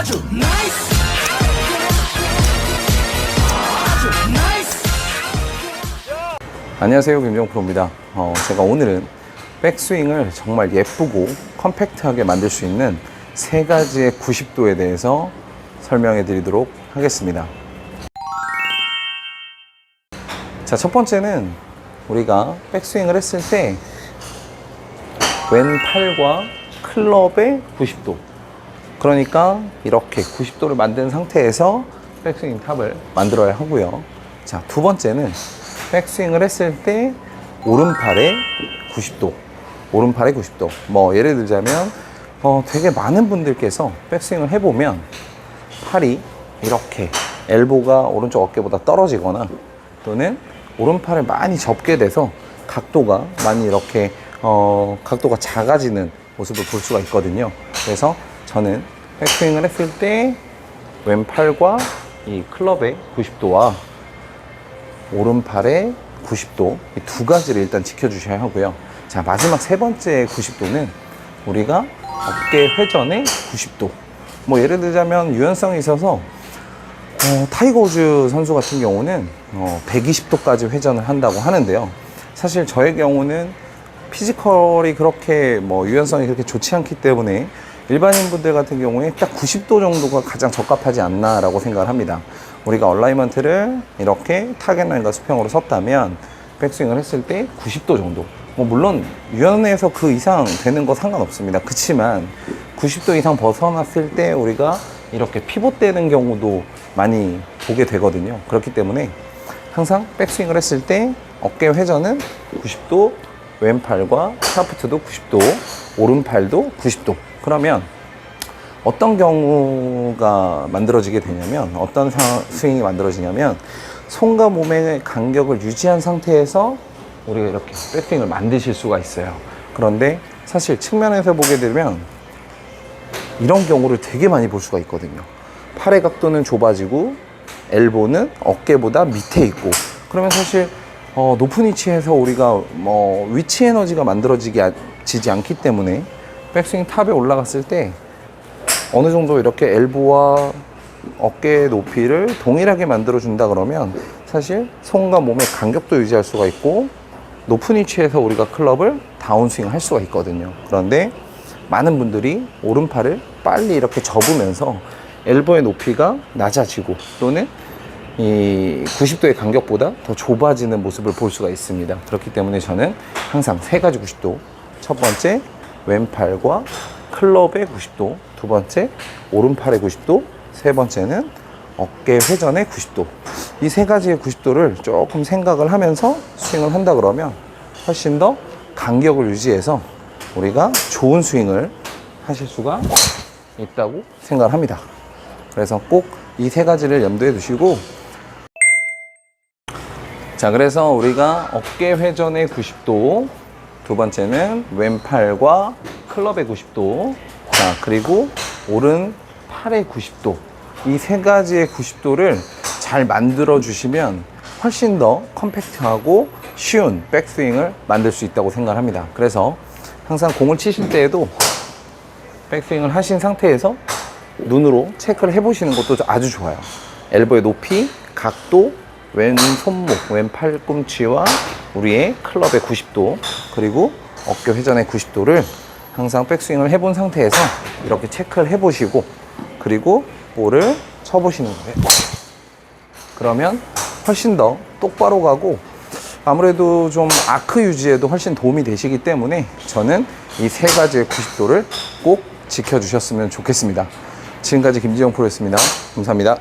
아주 나이스. 아주 나이스. 안녕하세요, 김정욱 프로입니다. 제가 오늘은 백스윙을 정말 예쁘고 컴팩트하게 만들 수 있는 세 가지의 90도에 대해서 설명해 드리도록 하겠습니다. 자, 첫 번째는 우리가 백스윙을 했을 때 왼팔과 클럽의 90도, 그러니까 이렇게 90도를 만든 상태에서 백스윙 탑을 만들어야 하고요. 자, 두 번째는 백스윙을 했을 때 오른팔의 90도, 오른팔의 90도. 뭐 예를 들자면 되게 많은 분들께서 백스윙을 해보면 팔이 이렇게 엘보가 오른쪽 어깨보다 떨어지거나 또는 오른팔을 많이 접게 돼서 각도가 많이 이렇게 각도가 작아지는 모습을 볼 수가 있거든요. 그래서 저는 백스윙을 했을 때 왼팔과 이 클럽의 90도와 오른팔의 90도, 이 두 가지를 일단 지켜주셔야 하고요. 자, 마지막 세 번째 90도는 우리가 어깨 회전의 90도. 뭐 예를 들자면 유연성이 있어서 타이거 우즈 선수 같은 경우는 120도까지 회전을 한다고 하는데요. 사실 저의 경우는 피지컬이 그렇게 유연성이 그렇게 좋지 않기 때문에 일반인 분들 같은 경우에 딱 90도 정도가 가장 적합하지 않나라고 생각을 합니다. 우리가 얼라이먼트를 이렇게 타겟 라인과 수평으로 섰다면 백스윙을 했을 때 90도 정도. 물론 유연해서 그 이상 되는 거 상관없습니다. 그치만 90도 이상 벗어났을 때 우리가 이렇게 피봇되는 경우도 많이 보게 되거든요. 그렇기 때문에 항상 백스윙을 했을 때 어깨 회전은 90도, 왼팔과 샤프트도 90도, 오른팔도 90도. 그러면 어떤 경우가 만들어지게 되냐면, 어떤 스윙이 만들어지냐면, 손과 몸의 간격을 유지한 상태에서 우리가 이렇게 백스윙을 만드실 수가 있어요. 그런데 사실 측면에서 보게 되면 이런 경우를 되게 많이 볼 수가 있거든요. 팔의 각도는 좁아지고 엘보는 어깨보다 밑에 있고, 그러면 사실 높은 위치에서 우리가 위치 에너지가 만들어지지 않기 때문에 백스윙 탑에 올라갔을 때 어느 정도 이렇게 엘보와 어깨의 높이를 동일하게 만들어 준다 그러면 사실 손과 몸의 간격도 유지할 수가 있고 높은 위치에서 우리가 클럽을 다운스윙 할 수가 있거든요. 그런데 많은 분들이 오른팔을 빨리 이렇게 접으면서 엘보의 높이가 낮아지고 또는 이 90도의 간격보다 더 좁아지는 모습을 볼 수가 있습니다. 그렇기 때문에 저는 항상 세 가지 90도, 첫 번째 왼팔과 클럽의 90도, 두 번째 오른팔의 90도, 세 번째는 어깨 회전의 90도. 이 세 가지의 90도를 조금 생각을 하면서 스윙을 한다 그러면 훨씬 더 간격을 유지해서 우리가 좋은 스윙을 하실 수가 있다고 생각을 합니다. 그래서 꼭 이 세 가지를 염두에 두시고, 자, 그래서 우리가 어깨 회전의 90도, 두 번째는 왼팔과 클럽의 90도, 자, 그리고 오른팔의 90도. 이 세 가지의 90도를 잘 만들어 주시면 훨씬 더 컴팩트하고 쉬운 백스윙을 만들 수 있다고 생각합니다. 그래서 항상 공을 치실 때에도 백스윙을 하신 상태에서 눈으로 체크를 해보시는 것도 아주 좋아요. 엘보의 높이, 각도, 왼 손목, 왼 팔꿈치와 우리의 클럽의 90도, 그리고 어깨 회전의 90도를 항상 백스윙을 해본 상태에서 이렇게 체크를 해보시고, 그리고 볼을 쳐보시는 거예요. 그러면 훨씬 더 똑바로 가고 아무래도 좀 아크 유지에도 훨씬 도움이 되시기 때문에 저는 이 세 가지의 90도를 꼭 지켜주셨으면 좋겠습니다. 지금까지 김지영 프로였습니다. 감사합니다.